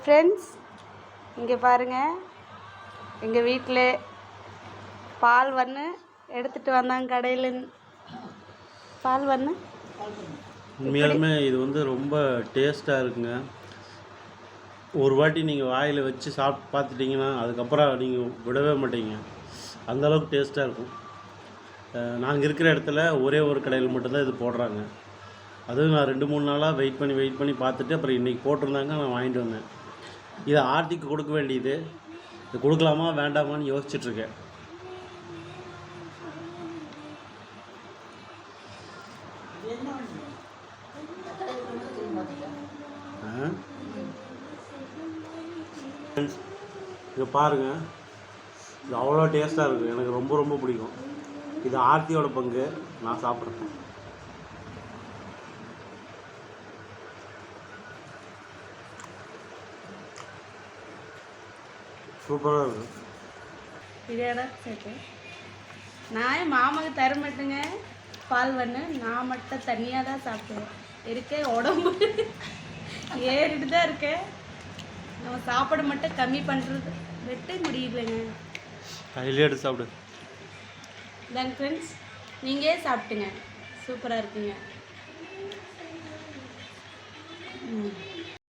Friends, இங்கே பாருங்கள், எங்கள் வீட்டில் பால் வன்னு எடுத்துகிட்டு வந்தாங்க கடையில். பால் வன்னு உண்மையாலுமே இது வந்து ரொம்ப டேஸ்ட்டாக இருக்குங்க. ஒரு வாட்டி நீங்கள் வாயில் வச்சு சாப்பிட்டு பார்த்துட்டிங்கன்னா அதுக்கப்புறம் நீங்கள் விடவே மாட்டீங்க. அந்தளவுக்கு டேஸ்ட்டாக இருக்கும். நாங்கள் இருக்கிற இடத்துல ஒரே ஒரு கடையில் மட்டும்தான் இது போடுறாங்க. அதுவும் நான் 2-3 நாளாக வெயிட் பண்ணி பார்த்துட்டு அப்புறம் இன்றைக்கி போட்டிருந்தாங்க, நான் வாங்கிட்டு வந்தேன். இதை ஆர்த்திக்கு கொடுக்க வேண்டியது, இது கொடுக்கலாமா வேண்டாமான்னு யோசிச்சுட்ருக்கேன். இங்கே பாருங்கள், இது அவ்வளோ டேஸ்ட்டாக இருக்குது. எனக்கு ரொம்ப ரொம்ப பிடிக்கும். இது ஆர்த்தியோட பங்கு, நான் சாப்பிட்றேன். சூப்பராக இருக்குது. இதோட சேர்த்து நான் என் மாமாவுக்கு தர மாட்டேங்க பால் வன்னு. நான் மட்டும் தனியாக தான் சாப்பிடுவேன். இருக்க உடம்பு ஏறிட்டு தான் இருக்கேன். நம்ம சாப்பாடு மட்டும் கம்மி பண்ணுறது வெட்ட முடியலைங்க. கையிலே எடுத்து சாப்பிடு. இதாங்க ஃப்ரெண்ட்ஸ், நீங்களே சாப்பிட்டுங்க. சூப்பராக இருக்குங்க.